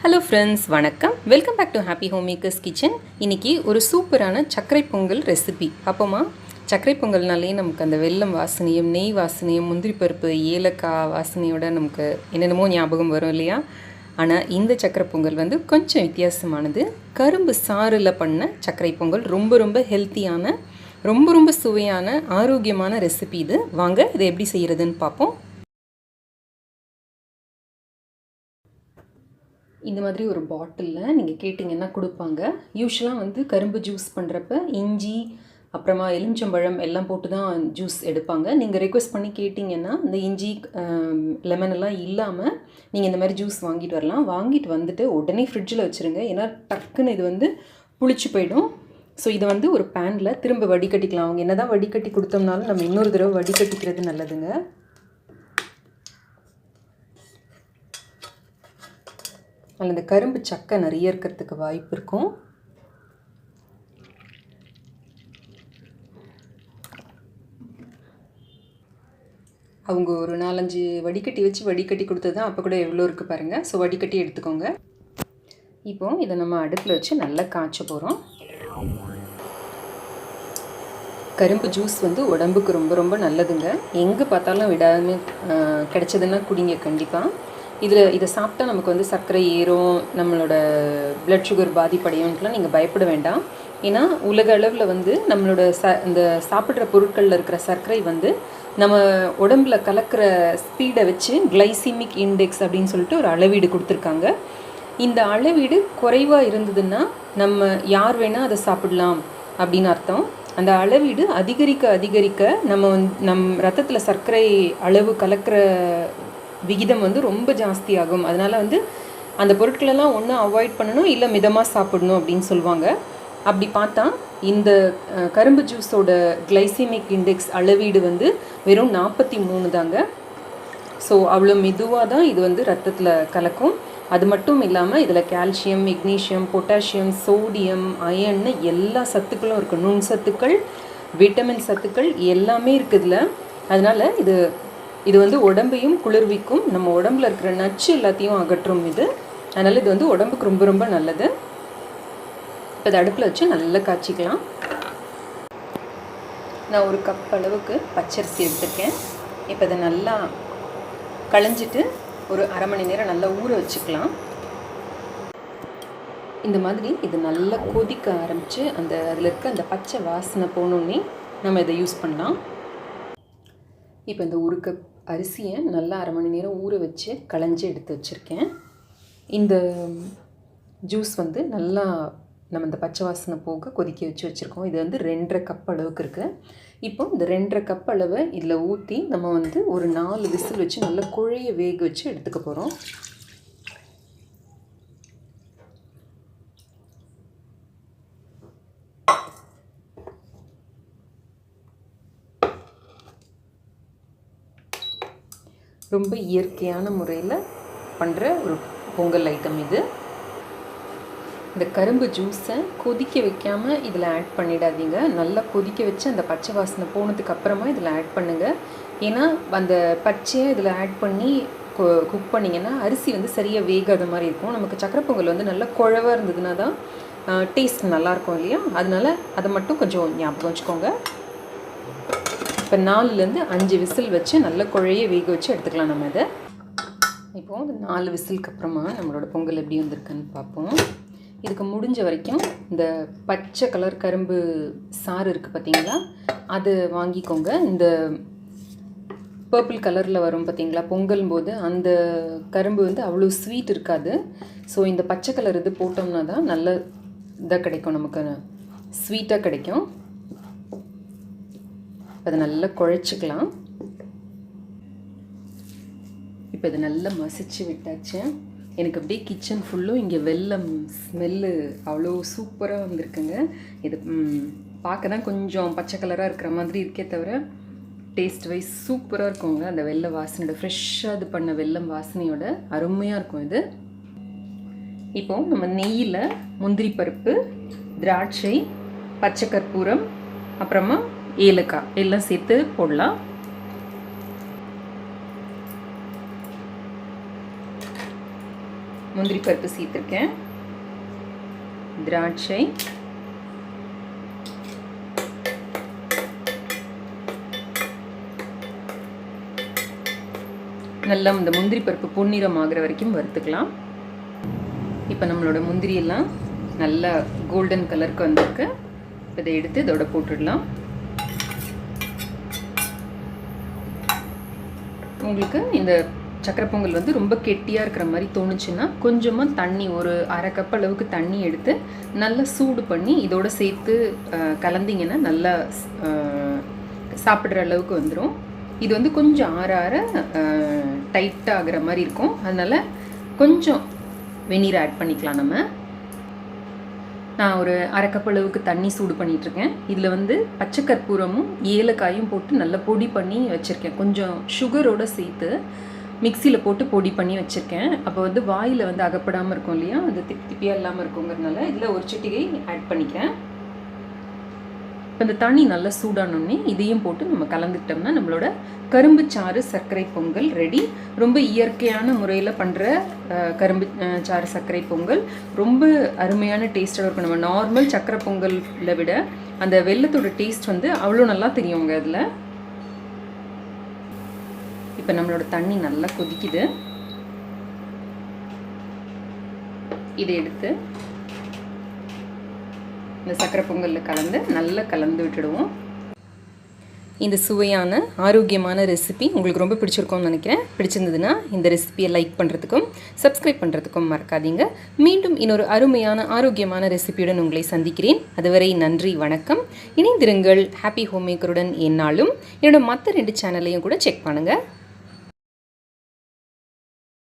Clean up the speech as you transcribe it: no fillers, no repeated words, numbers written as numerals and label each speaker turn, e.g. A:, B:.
A: Hello friends, வணக்கம். Welcome back to happy home makers kitchen. இன்றைக்கி ஒரு சூப்பரான சர்க்கரை பொங்கல் ரெசிபி. அப்போமா சர்க்கரை பொங்கல்னாலே நமக்கு அந்த வெல்லம் வாசனையும் நெய் வாசனையும் முந்திரி பருப்பு ஏலக்காய் வாசனையோட நமக்கு என்னென்னமோ ஞாபகம் வரும் இல்லையா? ஆனால் இந்த சர்க்கரை பொங்கல் வந்து கொஞ்சம் வித்தியாசமானது. கரும்பு சாறில் பண்ண சர்க்கரை பொங்கல் ரொம்ப ஹெல்த்தியான ரொம்ப சுவையான ஆரோக்கியமான ரெசிபி இது. வாங்க இதை எப்படி செய்கிறதுன்னு பார்ப்போம். இந்த மாதிரி ஒரு பாட்டிலில் நீங்கள் கேட்டிங்கன்னா கொடுப்பாங்க. யூஸ்வலாக வந்து கரும்பு ஜூஸ் பண்ணுறப்ப இஞ்சி அப்புறமா எலுமிச்சம்பழம் எல்லாம் போட்டு தான் ஜூஸ் எடுப்பாங்க. நீங்கள் ரெக்வெஸ்ட் பண்ணி கேட்டிங்கன்னா இந்த இஞ்சி லெமன் எல்லாம் இல்லாமல் நீங்கள் இந்த மாதிரி ஜூஸ் வாங்கிட்டு வரலாம். வாங்கிட்டு வந்துட்டு உடனே ஃப்ரிட்ஜில் வச்சுருங்க. ஏன்னா டக்குன்னு இது வந்து புளிச்சு போயிடும். ஸோ இதை வந்து ஒரு பேனில் திரும்ப வடிகட்டிக்கலாம். அவங்க என்ன தான் வடிகட்டி கொடுத்தோம்னாலும் நம்ம இன்னொரு தடவை வடிகட்டிக்கிறது நல்லதுங்க. அதில் இந்த கரும்பு சக்கை நிறைய இருக்கிறதுக்கு வாய்ப்பு இருக்கும். அவங்க ஒரு 4-5 வடிகட்டி கொடுத்தது தான் அப்போ கூட எவ்வளோ இருக்குது பாருங்கள். ஸோ வடிகட்டி எடுத்துக்கோங்க. இப்போது இதை நம்ம அடுப்பில் வச்சு நல்லா காய்ச்ச போகிறோம். கரும்பு ஜூஸ் வந்து உடம்புக்கு ரொம்ப நல்லதுங்க. எங்கே பார்த்தாலும் விடாமல் கிடச்சதுன்னா குடிங்க கண்டிப்பாக. இதை சாப்பிட்டா நமக்கு வந்து சர்க்கரை ஏறும், நம்மளோட பிளட் சுகர் பாதிப்படையும்லாம் நீங்கள் பயப்பட வேண்டாம். ஏன்னா உலக அளவில் வந்து நம்மளோட இந்த சாப்பிட்ற பொருட்களில் இருக்கிற சர்க்கரை வந்து நம்ம உடம்பில் கலக்கிற ஸ்பீடை வச்சு கிளைசிமிக் இண்டெக்ஸ் அப்படின்னு சொல்லிட்டு ஒரு அளவீடு கொடுத்துருக்காங்க. இந்த அளவீடு குறைவாக இருந்ததுன்னா நம்ம யார் வேணால் அதை சாப்பிடலாம் அப்படின்னு அர்த்தம். அந்த அளவீடு அதிகரிக்க நம் ரத்தத்தில் சர்க்கரை அளவு கலக்கிற விகிதம் வந்து ரொம்ப ஜாஸ்தியாகும். அதனால் வந்து அந்த பொருட்களெல்லாம் ஒன்று அவாய்ட் பண்ணணும், இல்லை மிதமாக சாப்பிடணும் அப்படின்னு சொல்லுவாங்க. அப்படி பார்த்தா இந்த கரும்பு ஜூஸோட கிளைசிமிக் இண்டெக்ஸ் அளவீடு வந்து வெறும் 43 தாங்க. ஸோ அவ்வளோ மெதுவாக தான் இது வந்து ரத்தத்தில் கலக்கும். அது மட்டும் இல்லாமல் இதில் கால்சியம், மெக்னீஷியம், பொட்டாசியம், சோடியம், அயன்னு எல்லா சத்துக்களும் இருக்குது. நுண் சத்துக்கள், விட்டமின் சத்துக்கள் எல்லாமே இருக்குதுல. அதனால் இது வந்து உடம்பையும் குளிர்விக்கும், நம்ம உடம்புல இருக்கிற நச்சு எல்லாத்தையும் அகற்றும் இது. அதனால் இது வந்து உடம்புக்கு ரொம்ப நல்லது. இப்போ இதை அடுப்பில் வச்சு நல்லா காய்ச்சிக்கலாம். நான் ஒரு கப் அளவுக்கு பச்சரிசி எடுத்துருக்கேன். இப்போ இதை நல்லா களைஞ்சிட்டு ஒரு அரை மணி நேரம் நல்லா ஊற வச்சுக்கலாம். இந்த மாதிரி இது நல்லா கொதிக்க ஆரம்பித்து அதில் இருக்க அந்த பச்சை வாசனை போனோடனே நம்ம இதை யூஸ் பண்ணலாம். இப்போ இந்த ஒரு கப் அரிசியை நல்லா அரை மணி நேரம் ஊற வச்சு களைஞ்சி எடுத்து வச்சுருக்கேன். இந்த ஜூஸ் வந்து நல்லா நம்ம இந்த பச்சை வாசனை போக கொதிக்க வச்சுருக்கோம். இது வந்து 2.5 கப் அளவுக்கு இருக்குது. இப்போ இந்த 2.5 கப் அளவை இதில் ஊற்றி நம்ம வந்து ஒரு 4 விசில் வச்சு நல்லா குழைய வேக வச்சு எடுத்துக்க போகிறோம். ரொம்ப இயற்கையான முறையில் பண்ணுற ஒரு பொங்கல் ஐட்டம் இது. இந்த கரும்பு ஜூஸை கொதிக்க வைக்காமல் இதில் ஆட் பண்ணிடாதீங்க. நல்லா கொதிக்க வச்சு அந்த பச்சை வாசனை போனதுக்கு அப்புறமா இதில் ஆட் பண்ணுங்கள். ஏன்னா அந்த பச்சையை இதில் ஆட் பண்ணி குக் பண்ணிங்கன்னா அரிசி வந்து சரியாக வேகாத மாதிரி இருக்கும். நமக்கு சக்கரை பொங்கல் வந்து நல்லா குழவாக இருந்ததுன்னா தான் டேஸ்ட் நல்லாயிருக்கும் இல்லையா? அதனால் அதை மட்டும் கொஞ்சம் ஞாபகம் வச்சுக்கோங்க. இப்போ 4-5 விசில் வச்சு நல்ல குழைய வேக வச்சு எடுத்துக்கலாம் நம்ம இதை. இப்போது 4 விசிலுக்கு அப்புறமா நம்மளோட பொங்கல் எப்படி வந்திருக்குன்னு பார்ப்போம். இதுக்கு முடிஞ்ச வரைக்கும் இந்த பச்சை கலர் கரும்பு சாறு இருக்குது பார்த்தீங்களா, அது வாங்கிக்கோங்க. இந்த பர்பிள் கலரில் வரும் பார்த்தீங்களா பொங்கல் போது, அந்த கரும்பு வந்து அவ்வளோ ஸ்வீட் இருக்காது. ஸோ இந்த பச்சை கலர் இது போட்டோம்னா தான் நல்ல இதாக கிடைக்கும், நமக்கு ஸ்வீட்டாக கிடைக்கும். அதை நல்லா குழைச்சிக்கலாம். இப்போ இதை நல்லா மசிச்சு விட்டாச்சு. எனக்கு அப்படியே கிச்சன் ஃபுல்லும் இங்கே வெல்லம் ஸ்மெல்லு அவ்வளோ சூப்பராக வந்திருக்குங்க. இது பார்க்க தான் கொஞ்சம் பச்சை கலராக இருக்கிற மாதிரி இருக்கே தவிர டேஸ்ட் வைஸ் சூப்பராக இருக்குங்க. அந்த வெள்ளை வாசனையோட ஃப்ரெஷ்ஷாக இது பண்ண வெல்லம் வாசனையோட அருமையாக இருக்கும் இது. இப்போது நம்ம நெய்யில் முந்திரி பருப்பு, திராட்சை, பச்சை கற்பூரம், அப்புறமா ஏலக்காய் எல்லாம் சேர்த்து போடலாம். முந்திரி பருப்பு சேர்த்துருக்கேன், திராட்சை, நல்லா இந்த முந்திரி பருப்பு பொன்னிறம் ஆகிற வரைக்கும் வறுத்துக்கலாம். இப்போ நம்மளோட முந்திரியெல்லாம் நல்லா கோல்டன் கலருக்கு வந்திருக்கு. இதை எடுத்து இதோட போட்டுடலாம். உங்களுக்கு இந்த சக்கரை பொங்கல் வந்து ரொம்ப கெட்டியாக இருக்கிற மாதிரி தோணுச்சுன்னா கொஞ்சமாக தண்ணி, ஒரு அரை கப் அளவுக்கு தண்ணி எடுத்து நல்லா சூடு பண்ணி இதோட சேர்த்து கலந்திங்கன்னா நல்லா சாப்பிட்ற அளவுக்கு வந்துடும். இது வந்து கொஞ்சம் ஆற ஆற டைட்டாக ஆகிற மாதிரி இருக்கும். அதனால் கொஞ்சம் வெந்நீர் ஆட் பண்ணிக்கலாம். நான் ஒரு அரை கப் அளவுக்கு தண்ணி சூடு பண்ணிகிட்ருக்கேன். இதில் வந்து பச்சை கற்பூரமும் ஏலக்காயும் போட்டு நல்லா பொடி பண்ணி வச்சுருக்கேன். கொஞ்சம் சுகரோடு சேர்த்து மிக்சியில் போட்டு பொடி பண்ணி வச்சுருக்கேன். அப்போ வந்து வாயில் வந்து அகப்படாமல் இருக்கும் இல்லையா, அது திப்பி திப்பியாக இல்லாமல் இருக்குங்கிறதுனால இதில் ஒரு சிட்டிகை ஆட் பண்ணிக்கிறேன். இப்போ இந்த தண்ணி நல்லா சூடானோடனே இதையும் போட்டு நம்ம கலந்துக்கிட்டோம்னா நம்மளோட கரும்பு சாறு சர்க்கரை பொங்கல் ரெடி. ரொம்ப இயற்கையான முறையில் பண்ணுற கரும்பு சாறு சர்க்கரை பொங்கல் ரொம்ப அருமையான டேஸ்ட்டாக இருக்கும். நம்ம நார்மல் சர்க்கரை பொங்கலில் விட அந்த வெல்லத்தோட டேஸ்ட் வந்து அவ்வளோ நல்லா தெரியுங்க அதில். இப்போ நம்மளோட தண்ணி நல்லா கொதிக்குது. இதை எடுத்து இந்த சக்கரை பொங்கலில் கலந்து நல்லா கலந்து விட்டுடுவோம். இந்த சுவையான ஆரோக்கியமான ரெசிபி உங்களுக்கு ரொம்ப பிடிச்சிருக்கும்னு நினைக்கிறேன். பிடிச்சிருந்ததுன்னா இந்த ரெசிபியை லைக் பண்ணுறதுக்கும் சப்ஸ்கிரைப் பண்ணுறதுக்கும் மறக்காதீங்க. மீண்டும் இன்னொரு அருமையான ஆரோக்கியமான ரெசிபியுடன் உங்களை சந்திக்கிறேன். அதுவரை நன்றி, வணக்கம். இணைந்திருங்கள் ஹாப்பி ஹோம்மேக்கருடன். என்னாலும் என்னோட மற்ற 2 சேனலையும் கூட செக் பண்ணுங்கள்.